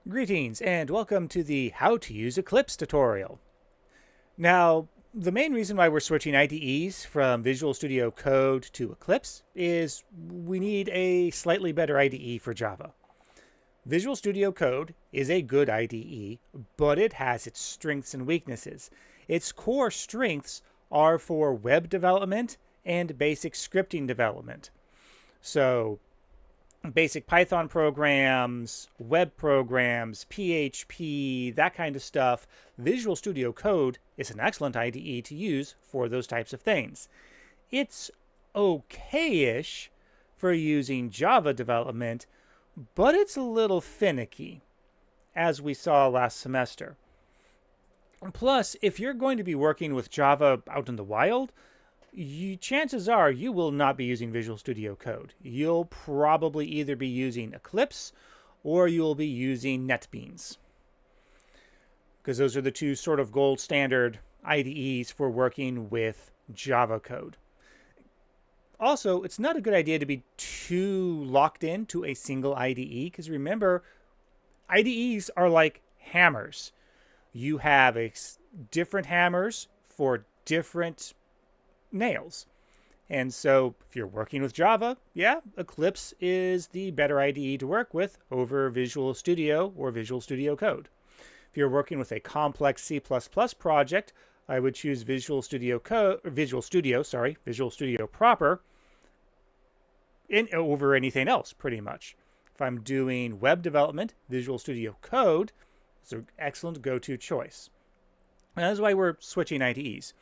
Greetings and welcome to the How to Use Eclipse tutorial. Now, the main reason why we're switching IDEs from Visual Studio Code to Eclipse is we need a slightly better IDE for Java. Visual Studio Code is a good IDE, but it has its strengths and weaknesses. Its core strengths are for web development and basic scripting development. So, basic Python programs, web programs, PHP, that kind of stuff, Visual Studio Code is an excellent IDE to use for those types of things. It's okay-ish for using Java development, but it's a little finicky, as we saw last semester. Plus, if you're going to be working with Java out in the wild, chances are you will not be using Visual Studio Code. You'll probably either be using Eclipse or you'll be using NetBeans, because those are the two sort of gold standard IDEs for working with Java code. Also, it's not a good idea to be too locked into a single IDE, because remember, IDEs are like hammers. You have different hammers for different nails. And so if you're working with Java, yeah, Eclipse is the better IDE to work with over Visual Studio or Visual Studio Code. If you're working with a complex C++ project, I would choose Visual Studio proper over anything else, pretty much. If I'm doing web development, Visual Studio Code is an excellent go-to choice. And that's why we're switching IDEs.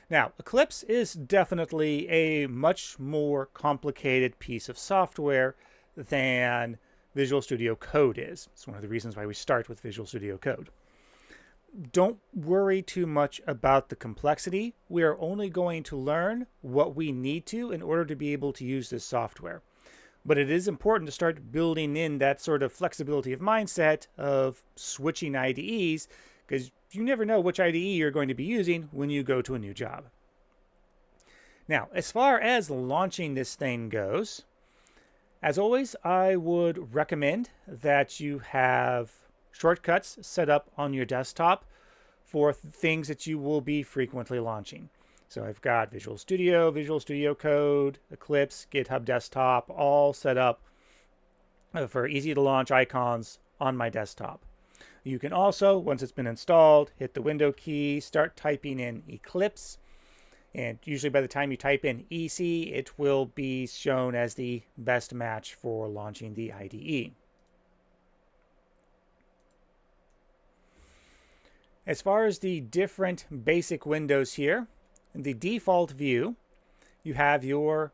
Now, Eclipse is definitely a much more complicated piece of software than Visual Studio Code is. It's one of the reasons why we start with Visual Studio Code. Don't worry too much about the complexity. We are only going to learn what we need to in order to be able to use this software. But it is important to start building in that sort of flexibility of mindset of switching IDEs, because you never know which IDE you're going to be using when you go to a new job. Now, as far as launching this thing goes, as always, I would recommend that you have shortcuts set up on your desktop for things that you will be frequently launching. So I've got Visual Studio, Visual Studio Code, Eclipse, GitHub Desktop, all set up for easy to launch icons on my desktop. You can also, once it's been installed, hit the window key, start typing in Eclipse, and usually by the time you type in EC, it will be shown as the best match for launching the IDE. As far as the different basic windows here, in the default view, you have your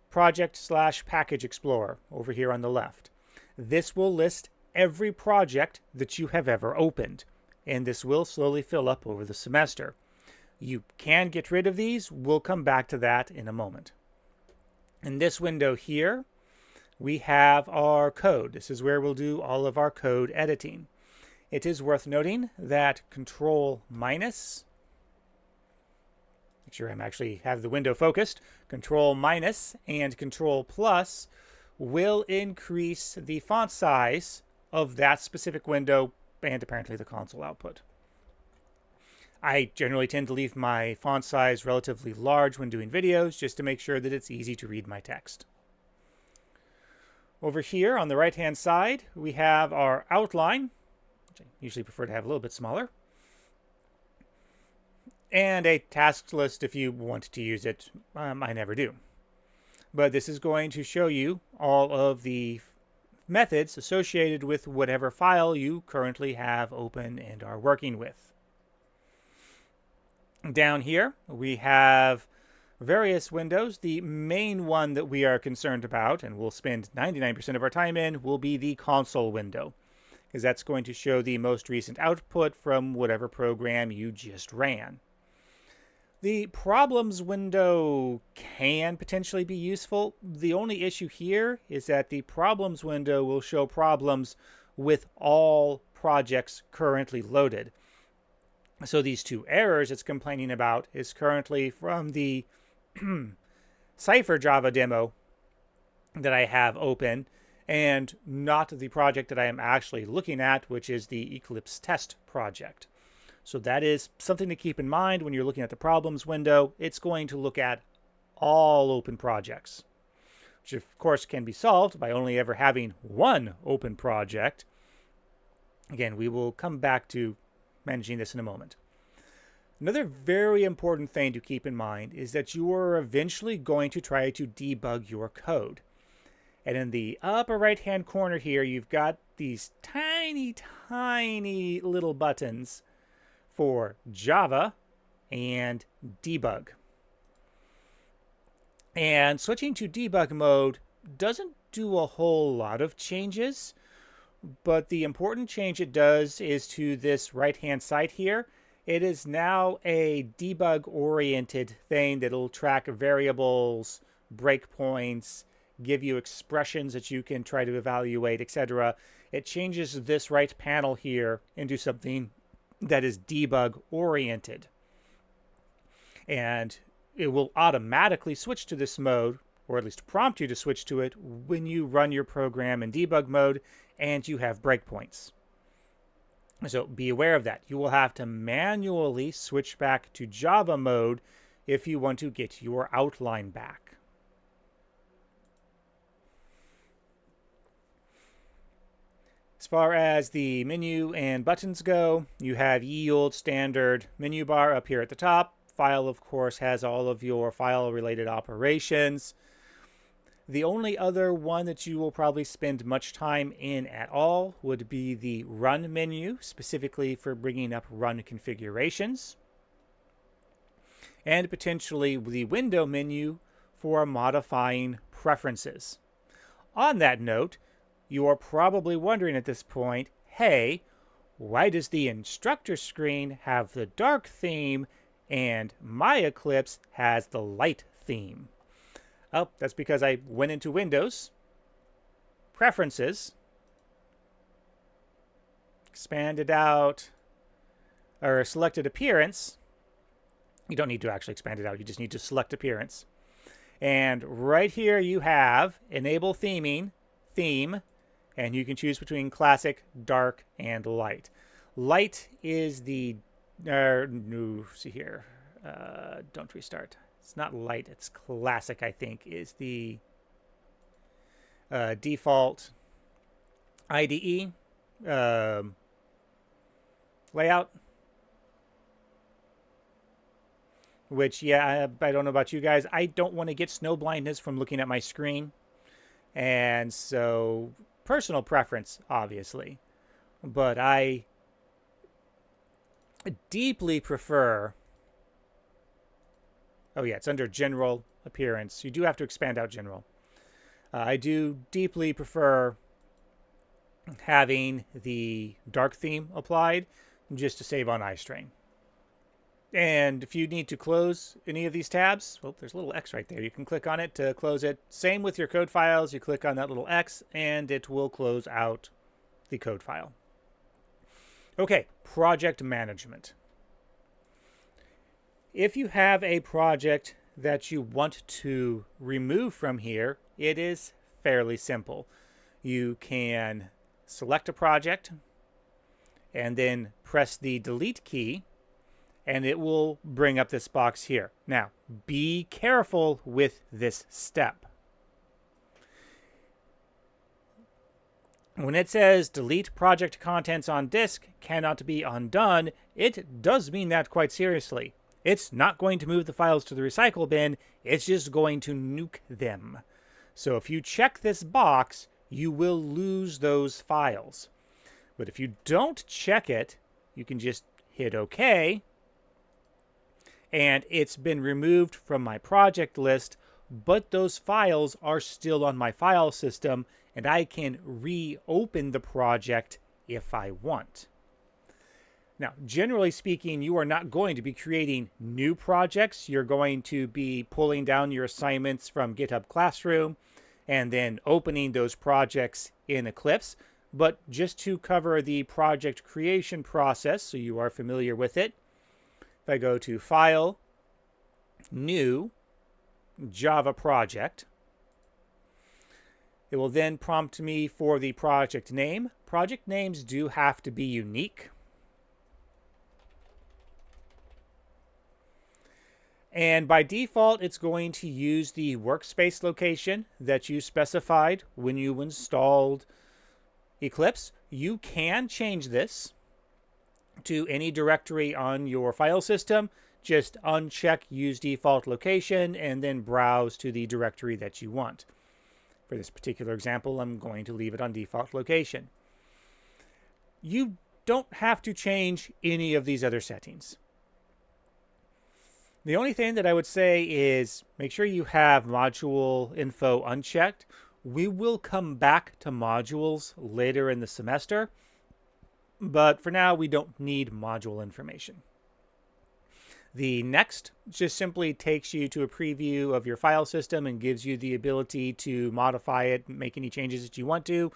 project/package explorer over here on the left. This will list every project that you have ever opened, and this will slowly fill up over the semester. You can get rid of these. We'll come back to that in a moment. In this window here, we have our code. This is where we'll do all of our code editing. It is worth noting that Control-, make sure I'm actually have the window focused, Control- and Control+ will increase the font size of that specific window and apparently the console output. I generally tend to leave my font size relatively large when doing videos just to make sure that it's easy to read my text. Over here on the right hand side we have our outline, which I usually prefer to have a little bit smaller, and a task list if you want to use it. I never do. But this is going to show you all of the methods associated with whatever file you currently have open and are working with. Down here, we have various windows. The main one that we are concerned about, and we'll spend 99% of our time in, will be the console window, because that's going to show the most recent output from whatever program you just ran. The problems window can potentially be useful. The only issue here is that the problems window will show problems with all projects currently loaded. So these two errors it's complaining about is currently from the Cypher Java demo that I have open, and not the project that I am actually looking at, which is the Eclipse test project. So that is something to keep in mind when you're looking at the problems window. It's going to look at all open projects, which of course can be solved by only ever having one open project. Again, we will come back to managing this in a moment. Another very important thing to keep in mind is that you are eventually going to try to debug your code. And in the upper right-hand corner here, you've got these tiny, tiny little buttons for Java and debug. And switching to debug mode doesn't do a whole lot of changes, but the important change it does is to this right-hand side here. It is now a debug-oriented thing that'll track variables, breakpoints, give you expressions that you can try to evaluate, etc. It changes this right panel here into something that is debug-oriented. And it will automatically switch to this mode, or at least prompt you to switch to it when you run your program in debug mode and you have breakpoints. So be aware of that. You will have to manually switch back to Java mode if you want to get your outline back. As far as the menu and buttons go, you have ye old standard menu bar up here at the top. File, of course, has all of your file-related operations. The only other one that you will probably spend much time in at all would be the Run menu, specifically for bringing up run configurations, and potentially the Window menu for modifying preferences. On that note, you are probably wondering at this point, hey, why does the instructor screen have the dark theme and my Eclipse has the light theme? Oh, that's because I went into Windows, Preferences, expanded out, or selected Appearance. You don't need to actually expand it out. You just need to select Appearance. And right here you have Enable Theming, Theme, and you can choose between Classic, Dark, and Light. Light is the, see here, don't restart. It's not light, it's classic, I think, is the default IDE layout. Which, yeah, I don't know about you guys. I don't want to get snow blindness from looking at my screen. And so, personal preference, obviously. But I deeply prefer... Oh, yeah, it's under General Appearance. You do have to expand out General. I do deeply prefer having the dark theme applied just to save on eye strain. And if you need to close any of these tabs, well, there's a little X right there. You can click on it to close it. Same with your code files. You click on that little X, and it will close out the code file. Okay, project management. If you have a project that you want to remove from here, it is fairly simple. You can select a project and then press the delete key, and it will bring up this box here. Now, be careful with this step. When it says delete project contents on disk cannot be undone, it does mean that quite seriously. It's not going to move the files to the recycle bin, it's just going to nuke them. So if you check this box, you will lose those files. But if you don't check it, you can just hit OK, and it's been removed from my project list, but those files are still on my file system, and I can reopen the project if I want. Now, generally speaking, you are not going to be creating new projects. You're going to be pulling down your assignments from GitHub Classroom and then opening those projects in Eclipse. But just to cover the project creation process, so you are familiar with it, if I go to File, New, Java Project, It will then prompt me for the project name. Project names do have to be unique. And by default, it's going to use the workspace location that you specified when you installed Eclipse. You can change this to any directory on your file system. Just uncheck use default location and then browse to the directory that you want. For this particular example, I'm going to leave it on default location. You don't have to change any of these other settings. The only thing that I would say is make sure you have module info unchecked. We will come back to modules later in the semester, but for now we don't need module information. The next just simply takes you to a preview of your file system and gives you the ability to modify it, make any changes that you want to.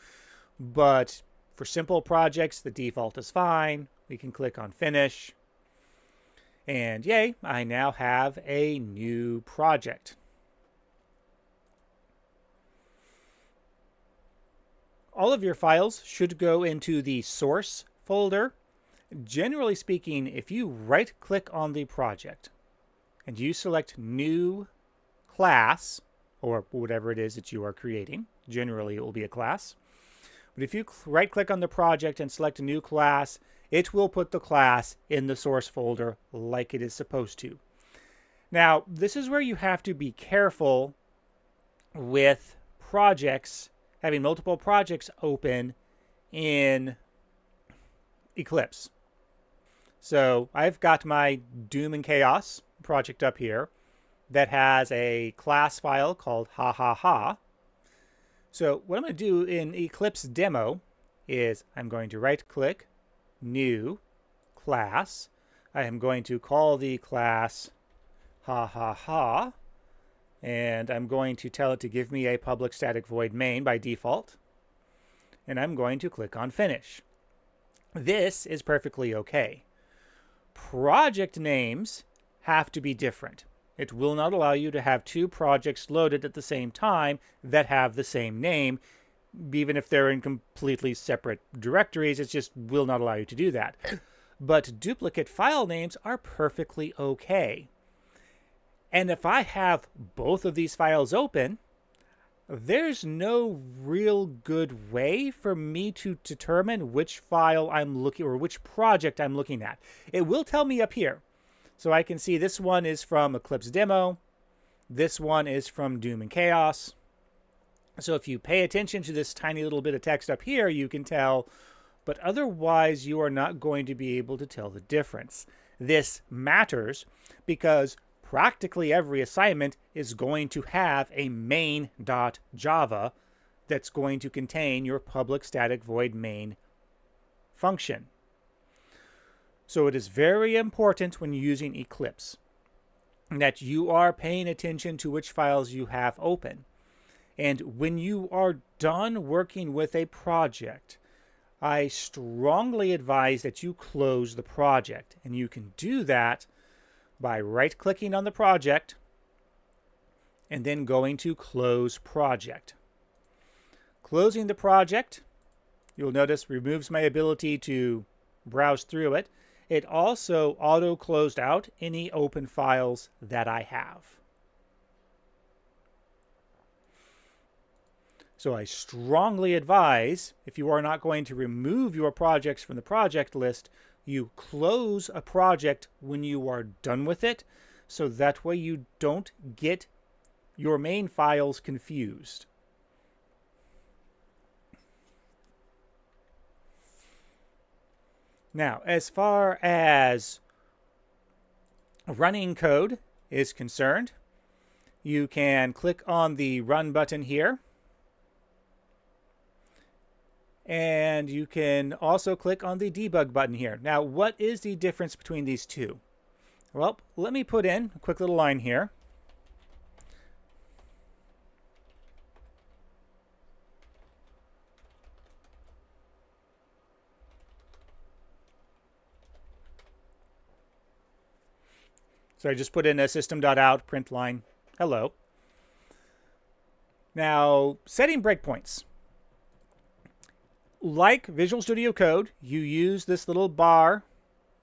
But for simple projects, the default is fine. We can click on Finish. And yay, I now have a new project. All of your files should go into the source folder. Generally speaking, if you right-click on the project and you select New Class, or whatever it is that you are creating, generally it will be a class. But if you right-click on the project and select a new class, it will put the class in the source folder like it is supposed to. Now, this is where you have to be careful with projects, having multiple projects open in Eclipse. So I've got my Doom and Chaos project up here that has a class file called ha ha ha. So what I'm going to do in Eclipse demo is I'm going to right-click, New Class. I am going to call the class ha ha ha, and I'm going to tell it to give me a public static void main by default, and I'm going to click on Finish. This is perfectly okay. Project names have to be different. It will not allow you to have two projects loaded at the same time that have the same name, even if they're in completely separate directories. It just will not allow you to do that. But duplicate file names are perfectly okay. And if I have both of these files open, there's no real good way for me to determine which file I'm looking, or which project I'm looking at. It will tell me up here. So I can see this one is from Eclipse Demo. This one is from Doom and Chaos. So if you pay attention to this tiny little bit of text up here, you can tell, but otherwise you are not going to be able to tell the difference. This matters because practically every assignment is going to have a main.java that's going to contain your public static void main function. So it is very important when using Eclipse that you are paying attention to which files you have open. And when you are done working with a project, I strongly advise that you close the project. And you can do that by right-clicking on the project and then going to Close Project. Closing the project, you'll notice, removes my ability to browse through it. It also auto-closed out any open files that I have. So I strongly advise, if you are not going to remove your projects from the project list, you close a project when you are done with it, so that way you don't get your main files confused. Now, as far as running code is concerned, you can click on the Run button here. And you can also click on the Debug button here. Now, what is the difference between these two? Well, let me put in a quick little line here. So I just put in a system.out print line, hello. Now, setting breakpoints. Like Visual Studio Code, you use this little bar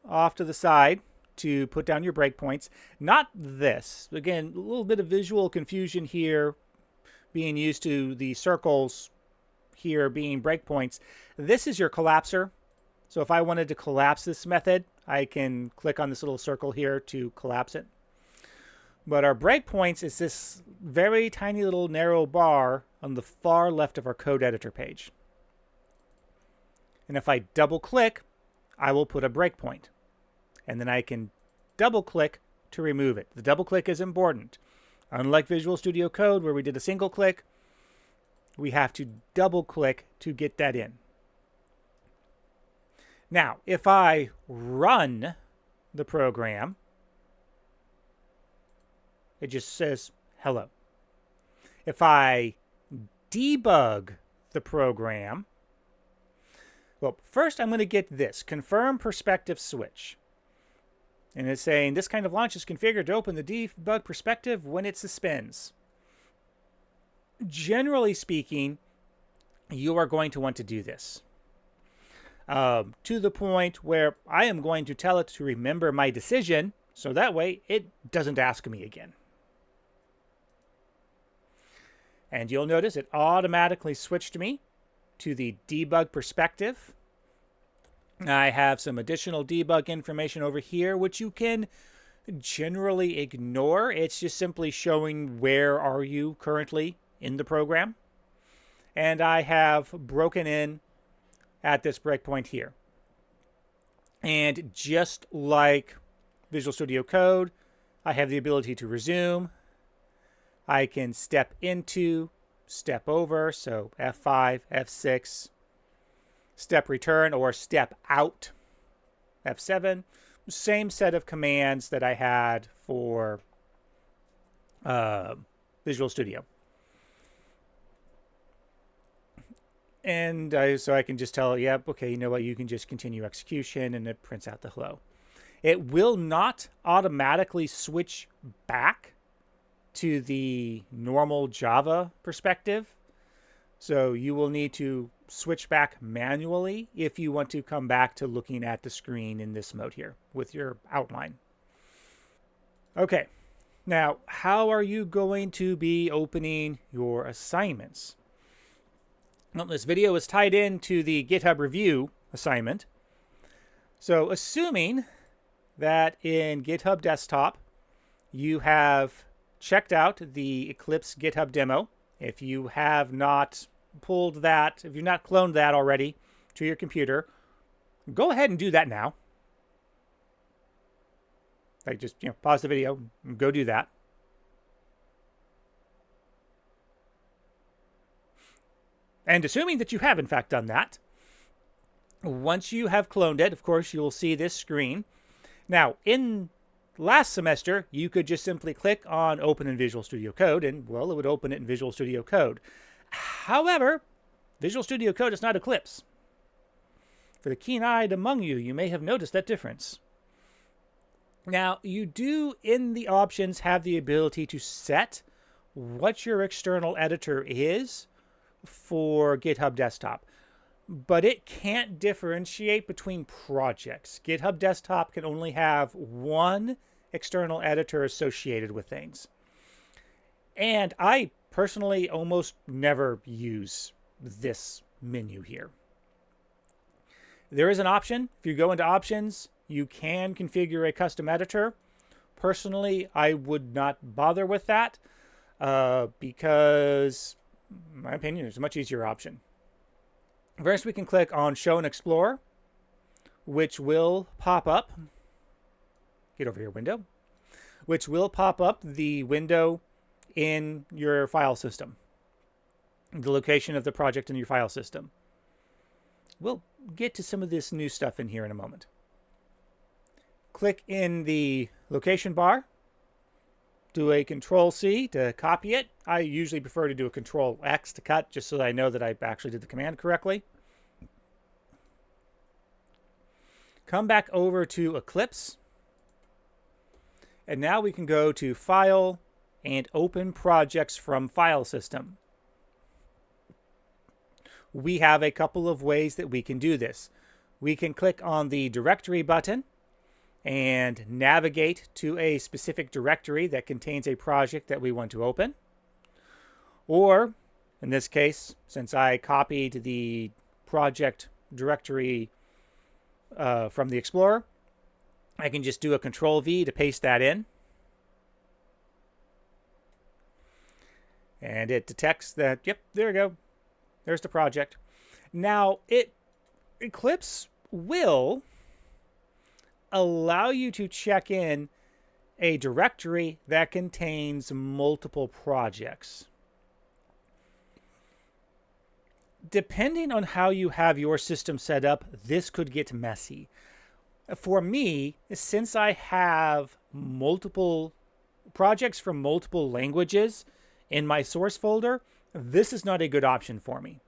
off to the side to put down your breakpoints. Not this. Again, a little bit of visual confusion here, being used to the circles here being breakpoints. This is your collapser. So if I wanted to collapse this method, I can click on this little circle here to collapse it. But our breakpoints is this very tiny little narrow bar on the far left of our code editor page. And if I double click, I will put a breakpoint. And then I can double click to remove it. The double click is important. Unlike Visual Studio Code where we did a single click, we have to double click to get that in. Now, if I run the program, it just says hello. If I debug the program, well, first I'm going to get this, confirm perspective switch. And it's saying this kind of launch is configured to open the debug perspective when it suspends. Generally speaking, you are going to want to do this. To the point where I am going to tell it to remember my decision, so that way it doesn't ask me again. And you'll notice it automatically switched me to the debug perspective. I have some additional debug information over here, which you can generally ignore. It's just simply showing where are you currently in the program. And I have broken in at this breakpoint here. And just like Visual Studio Code, I have the ability to resume. I can step into, step over, so F5, F6, step return, or step out, F7. Same set of commands that I had for Visual Studio. And so I can just tell, yep, okay, you know what, you can just continue execution, and it prints out the hello. It will not automatically switch back to the normal Java perspective. So you will need to switch back manually if you want to come back to looking at the screen in this mode here with your outline. Okay, now how are you going to be opening your assignments? Well, this video is tied into the GitHub review assignment. So assuming that in GitHub Desktop you have checked out the Eclipse GitHub demo, if you have not pulled that, if you've not cloned that already to your computer, go ahead and do that now. Like just pause the video and go do that. And assuming that you have in fact done that, once you have cloned it, of course, you'll see this screen. Now, in last semester, you could just simply click on Open in Visual Studio Code, and, well, it would open it in Visual Studio Code. However, Visual Studio Code is not Eclipse. For the keen-eyed among you, you may have noticed that difference. Now, you do, in the options, have the ability to set what your external editor is for GitHub Desktop. But it can't differentiate between projects. GitHub Desktop can only have one external editor associated with things. And I personally almost never use this menu here. There is an option. If you go into options, you can configure a custom editor. Personally, I would not bother with that because, in my opinion, it's a much easier option. First, we can click on Show and Explore, which will pop up. Get over here, window. Which will pop up the window in your file system. The location of the project in your file system. We'll get to some of this new stuff in here in a moment. Click in the location bar. Do a Control-C to copy it. I usually prefer to do a Control-X to cut, just so that I know that I actually did the command correctly. Come back over to Eclipse. And now we can go to File and Open Projects from File System. we have a couple of ways that we can do this. We can click on the directory button and navigate to a specific directory that contains a project that we want to open. Or, in this case, since I copied the project directory from the Explorer, I can just do a Control-V to paste that in. And it detects that, yep, there we go. There's the project. Now, Eclipse will allow you to check in a directory that contains multiple projects. Depending on how you have your system set up, this could get messy. For me, since I have multiple projects from multiple languages in my source folder, this is not a good option for me.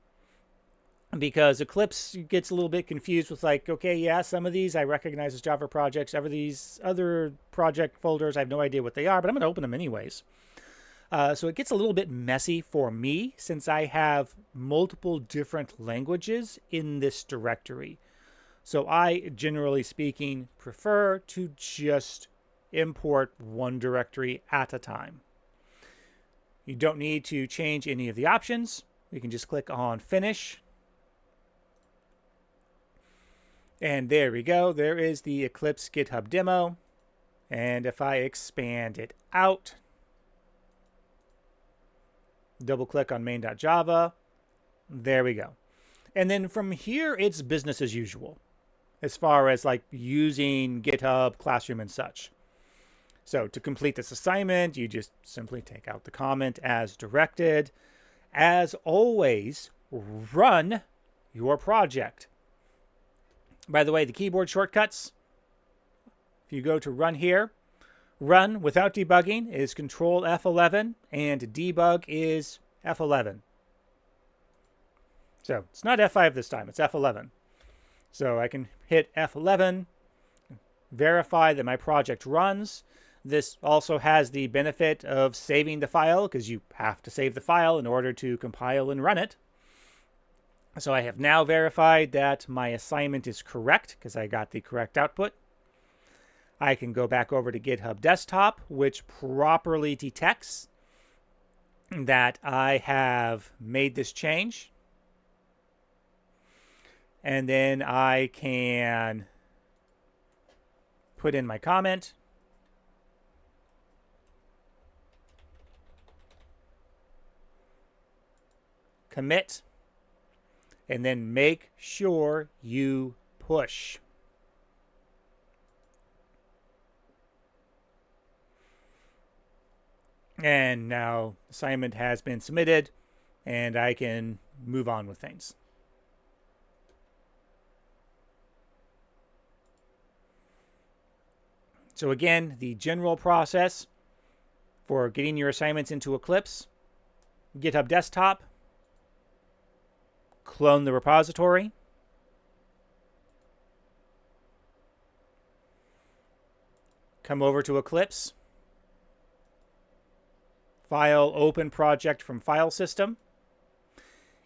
Because Eclipse gets a little bit confused with like, okay, yeah, some of these I recognize as Java projects. Some of these other project folders, I have no idea what they are, but I'm going to open them anyways. So it gets a little bit messy for me since I have multiple different languages in this directory. So I, generally speaking, prefer to just import one directory at a time. You don't need to change any of the options. You can just click on Finish. And there we go. There is the Eclipse GitHub demo. And if I expand it out, double click on main.java, there we go. And then from here, it's business as usual as far as like using GitHub, Classroom, and such. So to complete this assignment, you just simply take out the comment as directed. As always, run your project. By the way, the keyboard shortcuts, if you go to run here, run without debugging is Control F11 and debug is F11. So it's not F5 this time, it's F11. So I can hit F11, verify that my project runs. This also has the benefit of saving the file because you have to save the file in order to compile and run it. So I have now verified that my assignment is correct because I got the correct output. I can go back over to GitHub Desktop, which properly detects that I have made this change. And then I can put in my comment. Commit. And then make sure you push. And now assignment has been submitted and I can move on with things. So again, the general process for getting your assignments into Eclipse, GitHub Desktop, clone the repository, come over to Eclipse, File, Open Project from File System.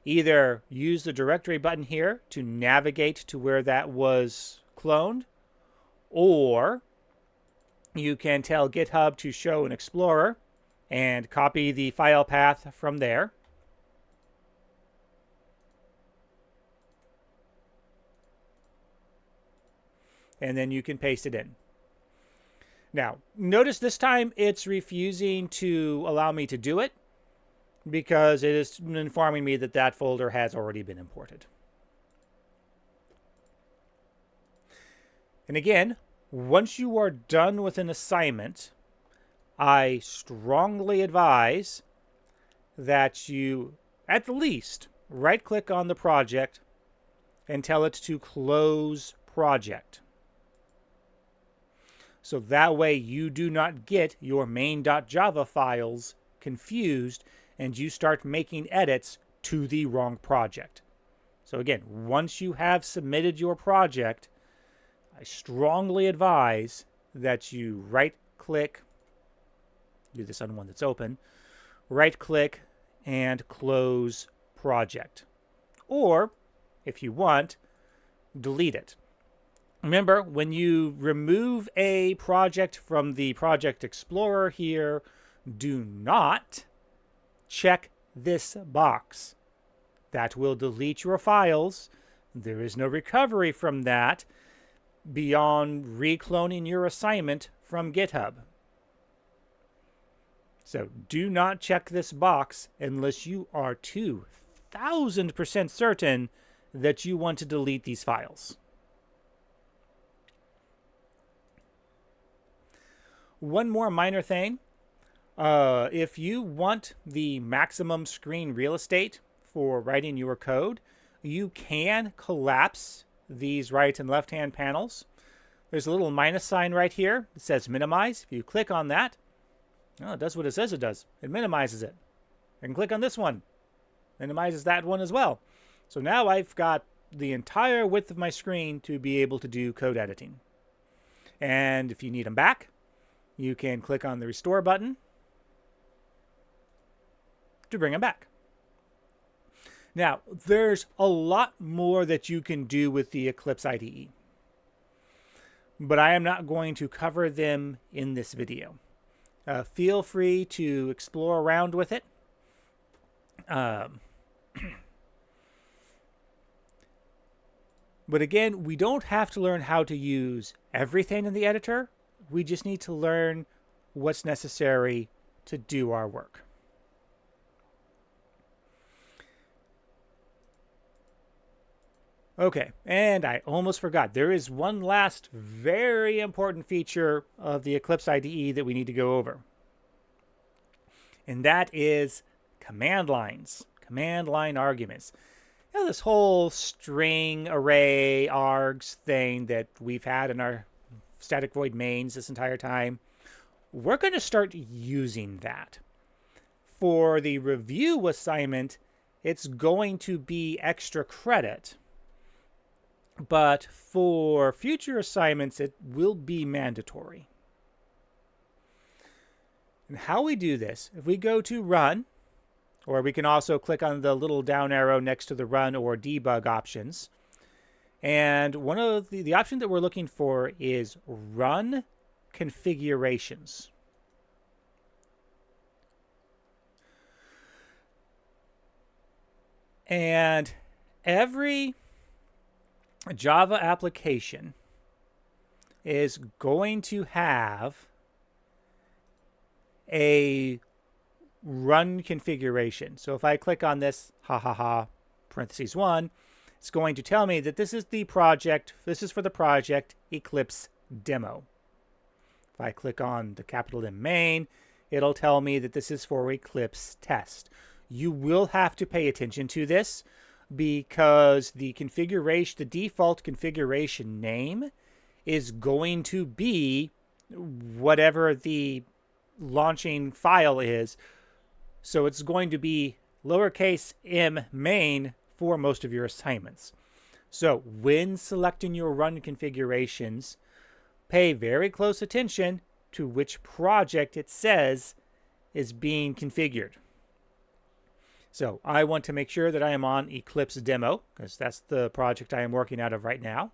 Either use the directory button here to navigate to where that was cloned, or you can tell GitHub to show an Explorer and copy the file path from there. And then you can paste it in. Now, notice this time it's refusing to allow me to do it because it is informing me that that folder has already been imported. And again, once you are done with an assignment, I strongly advise that you, at the least, right-click on the project and tell it to close project. So that way you do not get your main.java files confused and you start making edits to the wrong project. So again, once you have submitted your project, I strongly advise that you right-click, do this on one that's open, right-click and close project. or if you want, delete it. Remember, when you remove a project from the Project Explorer here, do not check this box. That will delete your files. There is no recovery from that beyond recloning your assignment from GitHub. So do not check this box unless you are 2,000% certain that you want to delete these files. One more minor thing. If you want the maximum screen real estate for writing your code, you can collapse these right and left hand panels. There's a little minus sign right here. It says minimize. If you click on that, well, it does what it says it does. It minimizes it. I can click on this one. Minimizes that one as well. So now I've got the entire width of my screen to be able to do code editing. And if you need them back, you can click on the restore button to bring them back. Now, there's a lot more that you can do with the Eclipse IDE, but I am not going to cover them in this video. Feel free to explore around with it. But again, we don't have to learn how to use everything in the editor. We just need to learn what's necessary to do our work. Okay, and I almost forgot. There is one last very important feature of the Eclipse IDE that we need to go over. And that is command lines, command line arguments. You know, this whole string array args thing that we've had in our static void mains this entire time, we're going to start using that. For the review assignment, it's going to be extra credit. But for future assignments, it will be mandatory. And how we do this, if we go to run, or we can also click on the little down arrow next to the run or debug options. And one of the option that we're looking for is run configurations. And every Java application is going to have a run configuration. So if I click on this, parentheses 1, it's going to tell me that this is the project, this is for the project Eclipse demo. If I click on the capital M main, it'll tell me that this is for Eclipse test. You will have to pay attention to this because the configuration, the default configuration name is going to be whatever the launching file is. So it's going to be lowercase m main for most of your assignments. So when selecting your run configurations, pay very close attention to which project it says is being configured. So I want to make sure that I am on Eclipse demo because that's the project I am working out of right now.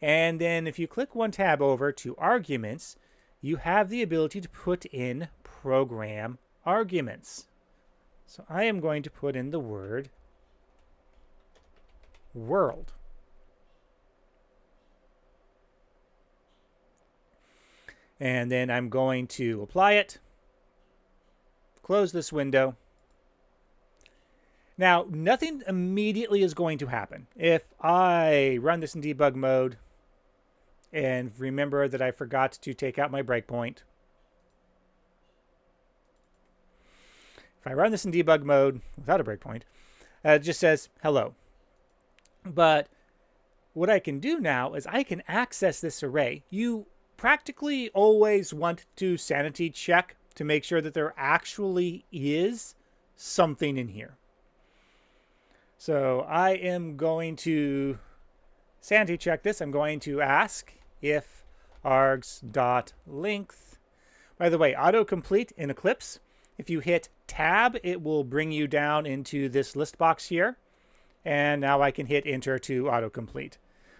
And then if you click one tab over to arguments, you have the ability to put in program arguments. So I am going to put in the word world. And then I'm going to apply it, close this window. Now, nothing immediately is going to happen. If I run this in debug mode and remember that I forgot to take out my breakpoint, if I run this in debug mode without a breakpoint, it just says hello. But what I can do now is I can access this array. You practically always want to sanity check to make sure that there actually is something in here. So I am going to sanity check this. I'm going to ask if args.length. By the way, autocomplete in Eclipse, if you hit tab, it will bring you down into this list box here. And now I can hit enter to autocomplete.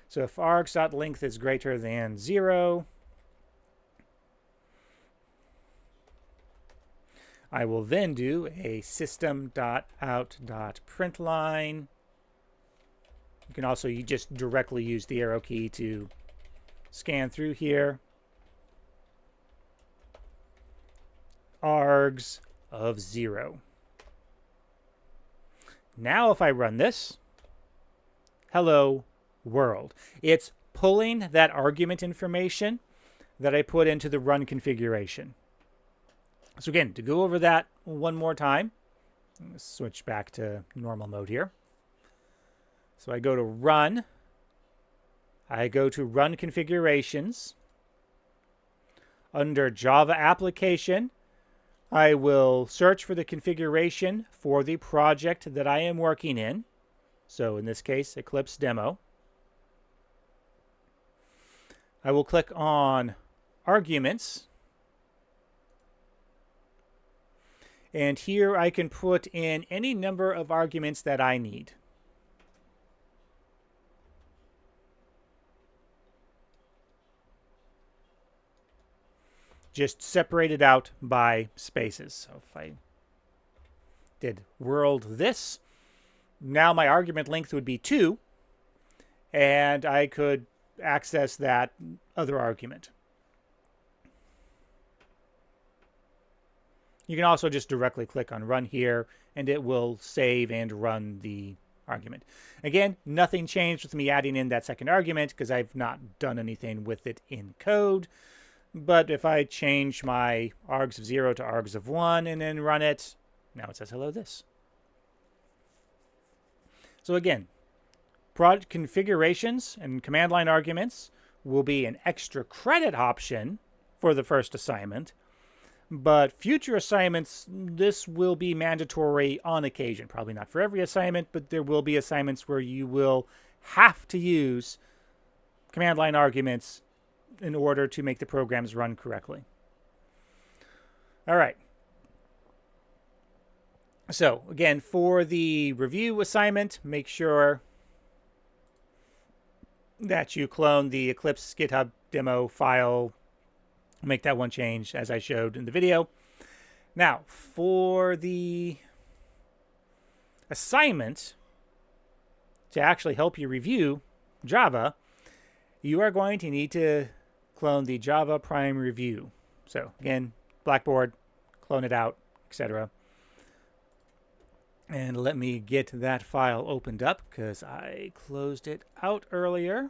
So if args.length is greater than 0, I will then do a system.out.println. You can also just directly use the arrow key to scan through here. Args of 0. Now if I run this, hello world. It's pulling that argument information that I put into the run configuration. So again, to go over that one more time, let's switch back to normal mode here. So I go to run. I go to run configurations. Under Java application, I will search for the configuration for the project that I am working in. So in this case, Eclipse demo. I will click on arguments. And here I can put in any number of arguments that I need. Just separated out by spaces. So if I did world this, now my argument length would be 2, and I could access that other argument. You can also just directly click on run here, and it will save and run the argument. Again, nothing changed with me adding in that second argument because I've not done anything with it in code. But if I change my args of 0 to args of 1 and then run it, now it says hello this. So again, project configurations and command line arguments will be an extra credit option for the first assignment. But future assignments, this will be mandatory on occasion. Probably not for every assignment, but there will be assignments where you will have to use command line arguments in order to make the programs run correctly. All right. So again, for the review assignment, make sure that you clone the Eclipse GitHub demo file. Make that one change as I showed in the video. Now, for the assignment to actually help you review Java, you are going to need to clone the Java Prime Review. So again, Blackboard, clone it out, etc. And let me get that file opened up because I closed it out earlier.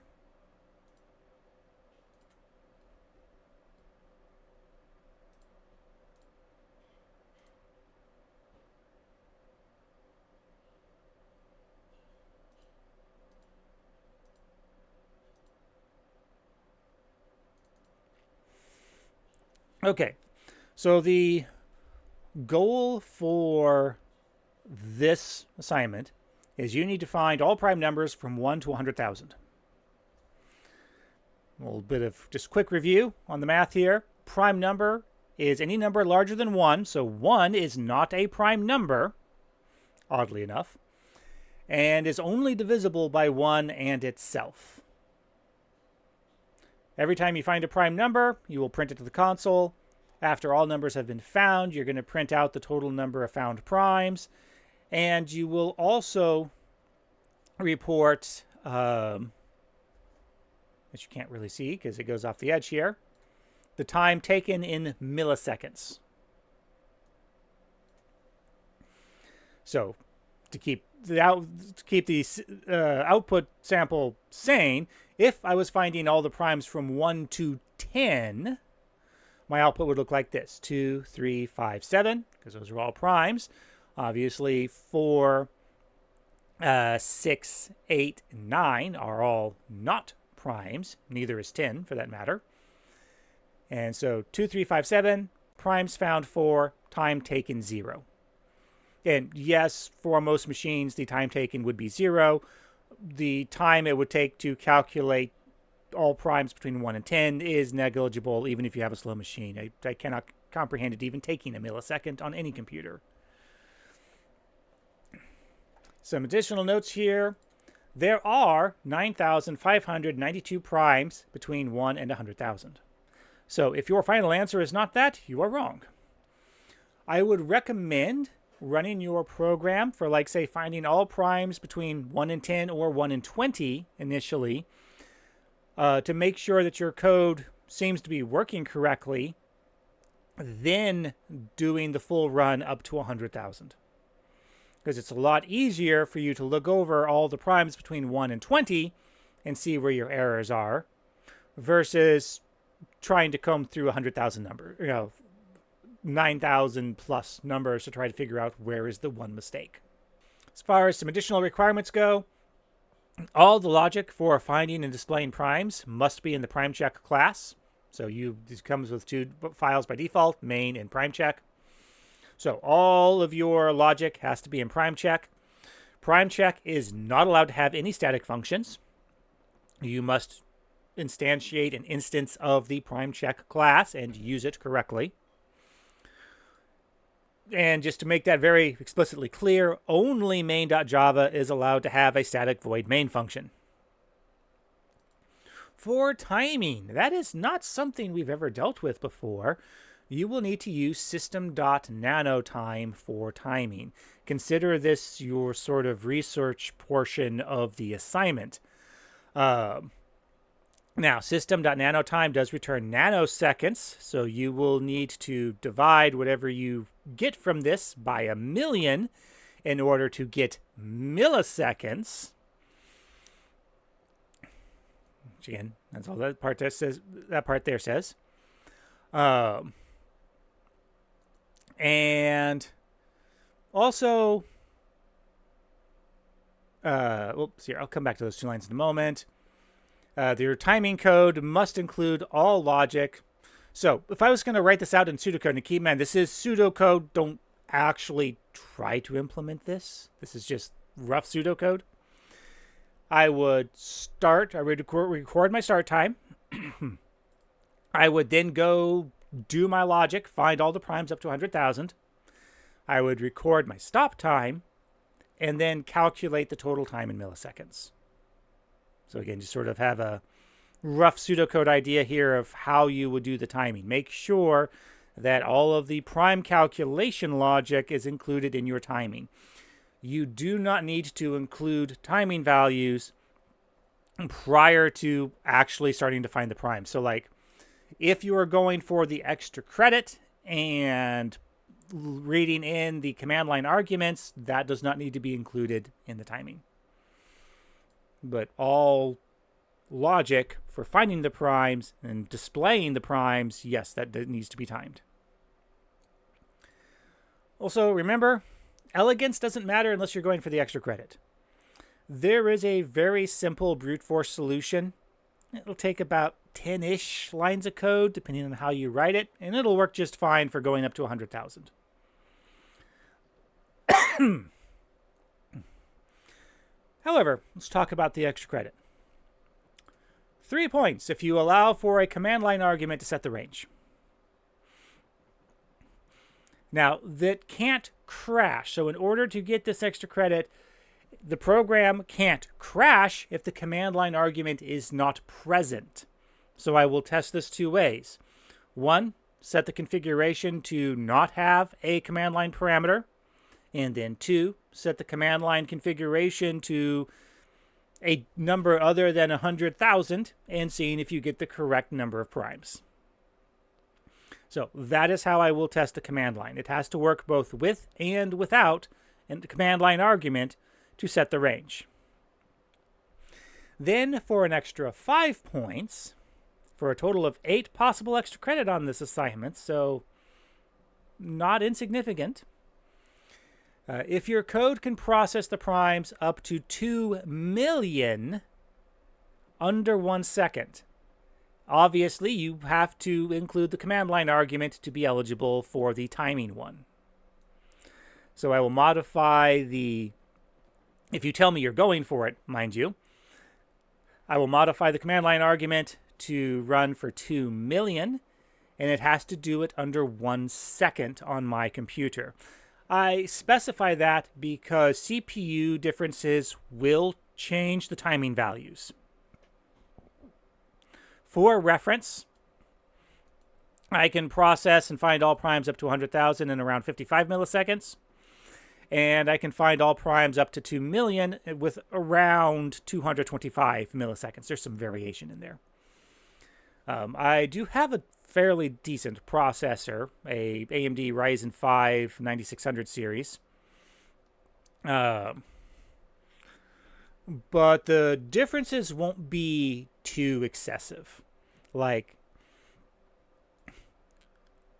Okay, so the goal for this assignment is you need to find all prime numbers from 1 to 100,000. A little bit of just quick review on the math here. Prime number is any number larger than 1, so 1 is not a prime number, oddly enough, and is only divisible by 1 and itself. Every time you find a prime number, you will print it to the console. After all numbers have been found, you're going to print out the total number of found primes. And you will also report, which you can't really see because it goes off the edge here, the time taken in milliseconds. So to keep the output sample sane, if I was finding all the primes from 1 to 10, my output would look like this: 2, 3, 5, 7, because those are all primes. Obviously, 4, 6, 8, 9 are all not primes. Neither is 10, for that matter. And so 2, 3, 5, 7, primes found 4, time taken 0. And yes, for most machines, the time taken would be 0. The time it would take to calculate all primes between 1 and 10 is negligible, even if you have a slow machine. I cannot comprehend it even taking a millisecond on any computer. Some additional notes here. There are 9,592 primes between 1 and 100,000. So if your final answer is not that, you are wrong. I would recommend running your program for, like, say, finding all primes between 1 and 10 or 1 and 20 initially to make sure that your code seems to be working correctly, then doing the full run up to 100,000. Because it's a lot easier for you to look over all the primes between 1 and 20 and see where your errors are versus trying to comb through 100,000 numbers, 9,000 plus numbers to try to figure out where is the one mistake. As far as some additional requirements go, all the logic for finding and displaying primes must be in the PrimeCheck class. So this comes with 2 files by default, main and PrimeCheck. So all of your logic has to be in PrimeCheck. PrimeCheck is not allowed to have any static functions. You must instantiate an instance of the PrimeCheck class and use it correctly. And just to make that very explicitly clear, only main.java is allowed to have a static void main function. For timing, that is not something we've ever dealt with before. You will need to use system.nanotime for timing. Consider this your sort of research portion of the assignment. Now, system.nanotime does return nanoseconds, so you will need to divide whatever you get from this by 1,000,000 in order to get milliseconds. Which again, that's all that part there says. And also, here, I'll come back to those 2 lines in a moment. Your timing code must include all logic. So if I was going to write this out in pseudocode, and keep in mind, this is pseudocode. Don't actually try to implement this. This is just rough pseudocode. I would record my start time. I would then go do my logic, find all the primes up to 100,000. I would record my stop time, and then calculate the total time in milliseconds. So again, just sort of have a rough pseudocode idea here of how you would do the timing. Make sure that all of the prime calculation logic is included in your timing. You do not need to include timing values prior to actually starting to find the prime. So like, if you are going for the extra credit and reading in the command line arguments, that does not need to be included in the timing. But all logic for finding the primes and displaying the primes, yes, that needs to be timed. Also, remember, elegance doesn't matter unless you're going for the extra credit. There is a very simple brute force solution. It'll take about 10-ish lines of code, depending on how you write it, and it'll work just fine for going up to 100,000. However, let's talk about the extra credit. 3 points if you allow for a command line argument to set the range. Now, that can't crash. So in order to get this extra credit, the program can't crash if the command line argument is not present. So I will test this 2 ways. 1, set the configuration to not have a command line parameter. And then 2, set the command line configuration to a number other than 100,000 and seeing if you get the correct number of primes. So that is how I will test the command line. It has to work both with and without a command line argument to set the range. Then for an extra 5 points, for a total of 8 possible extra credit on this assignment, so not insignificant. If your code can process the primes up to 2 million under 1 second, obviously you have to include the command line argument to be eligible for the timing one. So I will modify the, if you tell me you're going for it, mind you, I will modify the command line argument to run for 2 million, and it has to do it under 1 second on my computer. I specify that because CPU differences will change the timing values. For reference, I can process and find all primes up to 100,000 in around 55 milliseconds. And I can find all primes up to 2 million with around 225 milliseconds. There's some variation in there. I do have a fairly decent processor, a AMD Ryzen 5 9600 series. But the differences won't be too excessive. Like,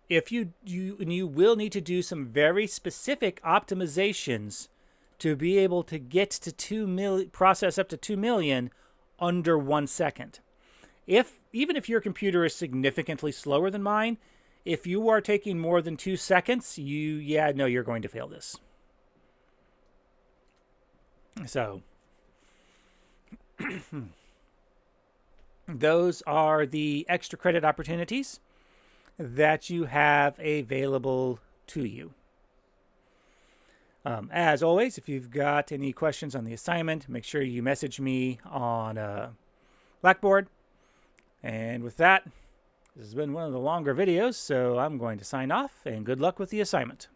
if you will need to do some very specific optimizations to be able to get to process up to 2 million under 1 second. Even if your computer is significantly slower than mine, if you are taking more than 2 seconds, you're going to fail this. So those are the extra credit opportunities that you have available to you. As always, if you've got any questions on the assignment, make sure you message me on Blackboard. And with that, this has been one of the longer videos, so I'm going to sign off, and good luck with the assignment.